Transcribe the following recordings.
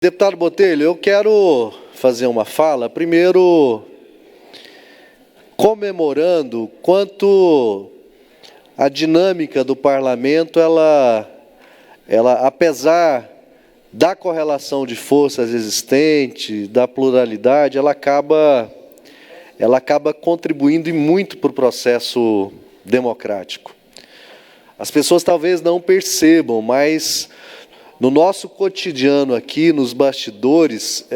Deputado Botelho, eu quero fazer uma fala, primeiro comemorando quanto a dinâmica do parlamento, ela apesar da correlação de forças existente, da pluralidade, ela acaba contribuindo e muito para o processo democrático. As pessoas talvez não percebam, mas no nosso cotidiano aqui, nos bastidores,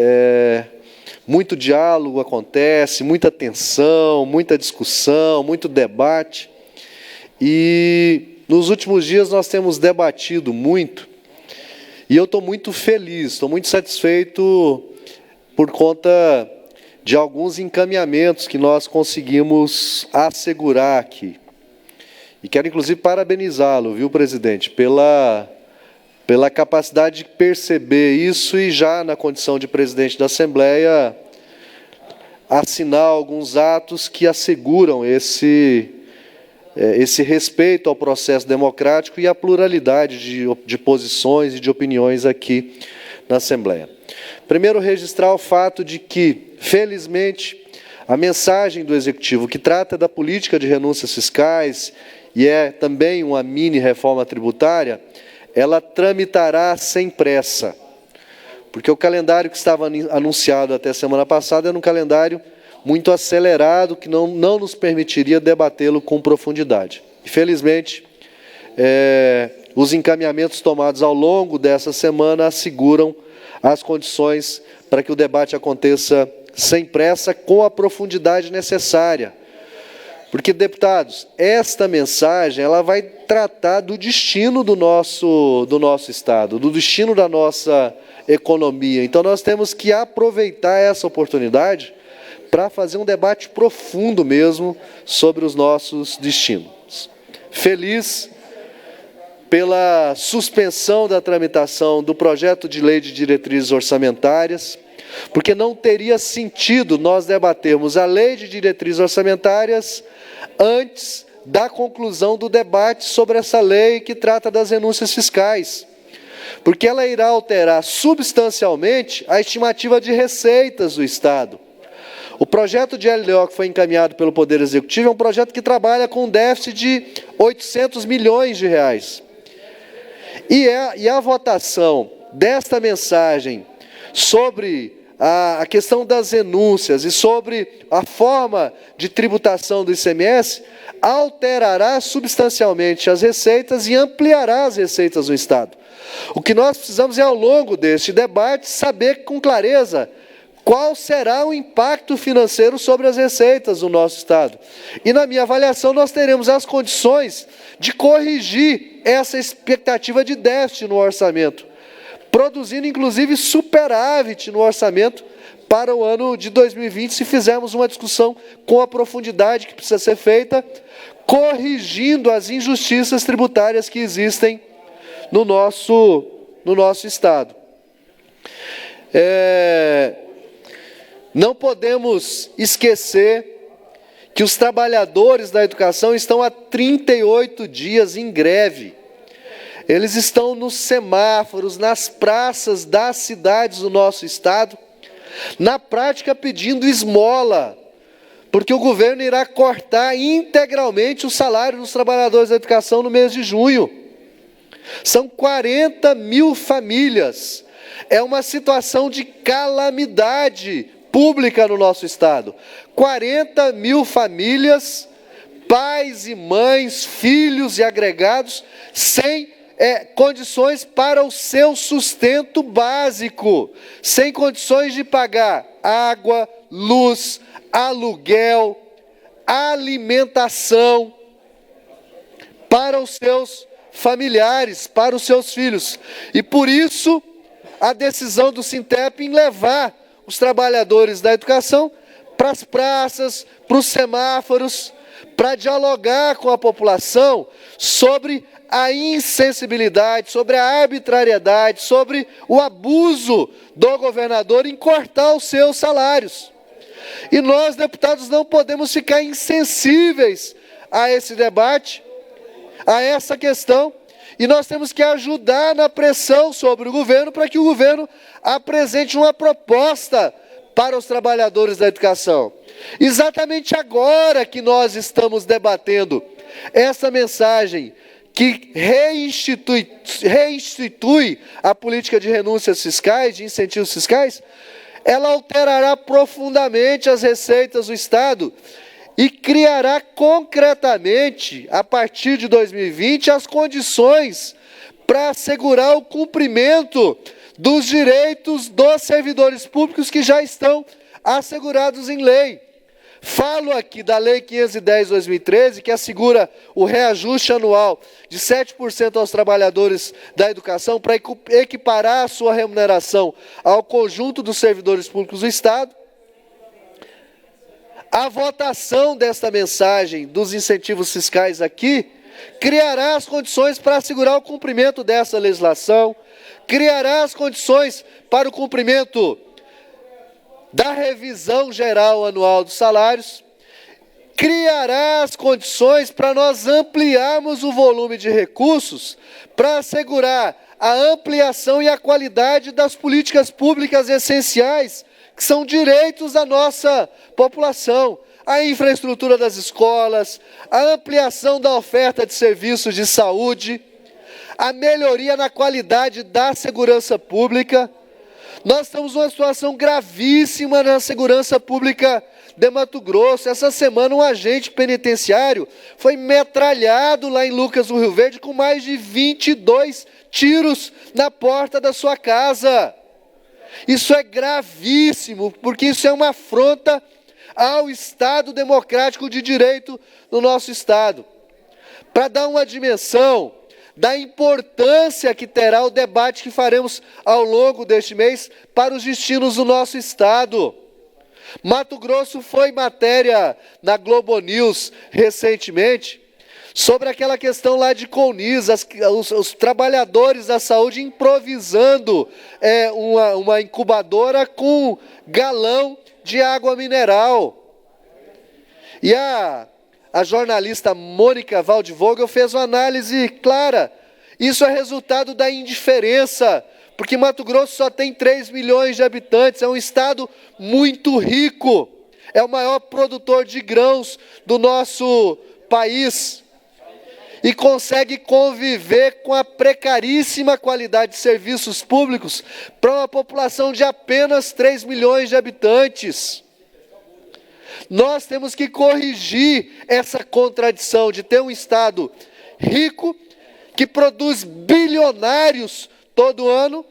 muito diálogo acontece, muita tensão, muita discussão, muito debate. E nos últimos dias nós temos debatido muito, e eu estou muito feliz, estou muito satisfeito por conta de alguns encaminhamentos que nós conseguimos assegurar aqui. E quero, inclusive, parabenizá-lo, viu, presidente, pela capacidade de perceber isso e já na condição de presidente da Assembleia assinar alguns atos que asseguram esse respeito ao processo democrático e à pluralidade de posições e de opiniões aqui na Assembleia. Primeiro, registrar o fato de que, felizmente, a mensagem do Executivo, que trata da política de renúncias fiscais e é também uma mini-reforma tributária, ela tramitará sem pressa, porque o calendário que estava anunciado até semana passada era um calendário muito acelerado, que não nos permitiria debatê-lo com profundidade. Infelizmente, os encaminhamentos tomados ao longo dessa semana asseguram as condições para que o debate aconteça sem pressa, com a profundidade necessária. Porque, deputados, esta mensagem ela vai tratar do destino do nosso Estado, do destino da nossa economia. Então, nós temos que aproveitar essa oportunidade para fazer um debate profundo mesmo sobre os nossos destinos. Feliz pela suspensão da tramitação do projeto de lei de diretrizes orçamentárias, porque não teria sentido nós debatermos a lei de diretrizes orçamentárias antes da conclusão do debate sobre essa lei que trata das renúncias fiscais, porque ela irá alterar substancialmente a estimativa de receitas do Estado. O projeto de LDO que foi encaminhado pelo Poder Executivo é um projeto que trabalha com um déficit de 800 milhões de reais. E a votação desta mensagem sobre a questão das renúncias e sobre a forma de tributação do ICMS alterará substancialmente as receitas e ampliará as receitas do Estado. O que nós precisamos é, ao longo deste debate, saber com clareza qual será o impacto financeiro sobre as receitas do nosso Estado. E, na minha avaliação, nós teremos as condições de corrigir essa expectativa de déficit no orçamento, produzindo, inclusive, superávit no orçamento para o ano de 2020, se fizermos uma discussão com a profundidade que precisa ser feita, corrigindo as injustiças tributárias que existem no nosso Estado. Não podemos esquecer que os trabalhadores da educação estão há 38 dias em greve. Eles estão nos semáforos, nas praças das cidades do nosso Estado, na prática pedindo esmola, porque o governo irá cortar integralmente o salário dos trabalhadores da educação no mês de junho. São 40 mil famílias. É uma situação de calamidade pública no nosso Estado. 40 mil famílias, pais e mães, filhos e agregados, sem condições para o seu sustento básico, sem condições de pagar água, luz, aluguel, alimentação para os seus familiares, para os seus filhos. E por isso, a decisão do Sintep em levar os trabalhadores da educação para as praças, para os semáforos, para dialogar com a população sobre a insensibilidade, sobre a arbitrariedade, sobre o abuso do governador em cortar os seus salários. E nós, deputados, não podemos ficar insensíveis a esse debate, a essa questão, E nós temos que ajudar na pressão sobre o governo para que o governo apresente uma proposta para os trabalhadores da educação. Exatamente agora que nós estamos debatendo essa mensagem que reinstitui a política de renúncias fiscais, de incentivos fiscais, ela alterará profundamente as receitas do Estado e criará concretamente, a partir de 2020, as condições para assegurar o cumprimento dos direitos dos servidores públicos que já estão assegurados em lei. Falo aqui da Lei 510/2013, que assegura o reajuste anual de 7% aos trabalhadores da educação para equiparar a sua remuneração ao conjunto dos servidores públicos do Estado. A votação desta mensagem dos incentivos fiscais aqui criará as condições para assegurar o cumprimento dessa legislação, criará as condições para o cumprimento da revisão geral anual dos salários, criará as condições para nós ampliarmos o volume de recursos para assegurar a ampliação e a qualidade das políticas públicas essenciais, que são direitos da nossa população. A infraestrutura das escolas, a ampliação da oferta de serviços de saúde, a melhoria na qualidade da segurança pública. Nós estamos numa situação gravíssima na segurança pública de Mato Grosso. Essa semana um agente penitenciário foi metralhado lá em Lucas do Rio Verde com mais de 22 tiros na porta da sua casa. Isso é gravíssimo, porque isso é uma afronta ao Estado democrático de direito no nosso Estado. Para dar uma dimensão da importância que terá o debate que faremos ao longo deste mês para os destinos do nosso Estado. Mato Grosso foi matéria na Globo News recentemente sobre aquela questão lá de Colniz, os trabalhadores da saúde improvisando uma incubadora com galão de água mineral. E a jornalista Mônica Waldvogel fez uma análise clara. Isso é resultado da indiferença, porque Mato Grosso só tem 3 milhões de habitantes, é um estado muito rico, é o maior produtor de grãos do nosso país e consegue conviver com a precaríssima qualidade de serviços públicos para uma população de apenas 3 milhões de habitantes. Nós temos que corrigir essa contradição de ter um Estado rico, que produz bilionários todo ano,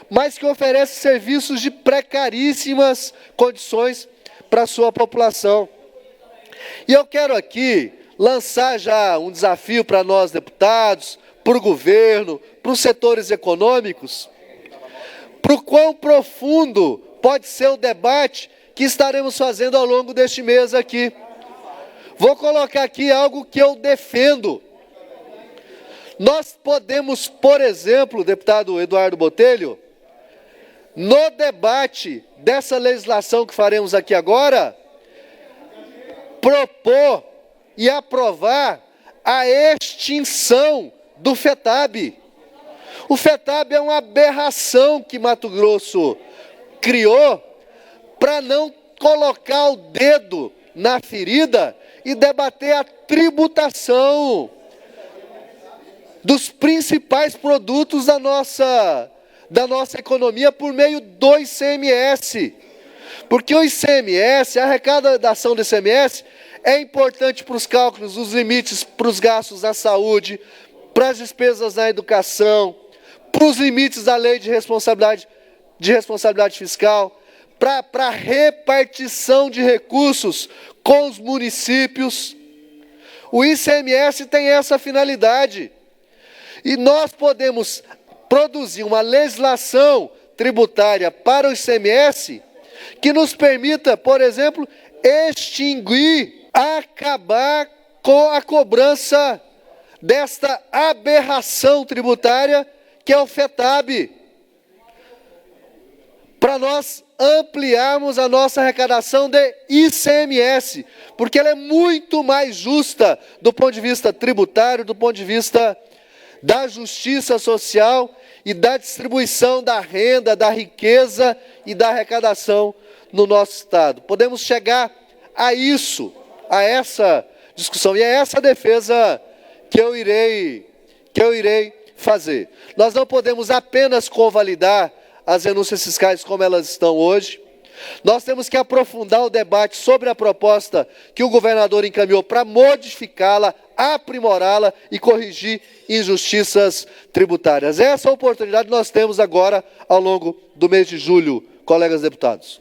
mas que oferece serviços de precaríssimas condições para a sua população. E eu quero aqui lançar já um desafio para nós deputados, para o governo, para os setores econômicos, para o quão profundo pode ser o debate que estaremos fazendo ao longo deste mês aqui. Vou colocar aqui algo que eu defendo. Nós podemos, por exemplo, deputado Eduardo Botelho, no debate dessa legislação que faremos aqui agora, propor e aprovar a extinção do FETAB. O FETAB é uma aberração que Mato Grosso criou para não colocar o dedo na ferida e debater a tributação dos principais produtos da nossa economia por meio do ICMS. Porque o ICMS, a arrecadação do ICMS, é importante para os cálculos dos limites para os gastos da saúde, para as despesas na educação, para os limites da lei de responsabilidade fiscal, para a repartição de recursos com os municípios. O ICMS tem essa finalidade. E nós podemos produzir uma legislação tributária para o ICMS que nos permita, por exemplo, acabar com a cobrança desta aberração tributária que é o FETAB, para nós ampliarmos a nossa arrecadação de ICMS, porque ela é muito mais justa do ponto de vista tributário, do ponto de vista da justiça social e da distribuição da renda, da riqueza e da arrecadação no nosso Estado. Podemos chegar a isso, a essa discussão, e é essa defesa que eu irei fazer. Nós não podemos apenas convalidar as renúncias fiscais como elas estão hoje. Nós temos que aprofundar o debate sobre a proposta que o governador encaminhou para modificá-la, aprimorá-la e corrigir injustiças tributárias. Essa oportunidade nós temos agora ao longo do mês de julho, colegas deputados.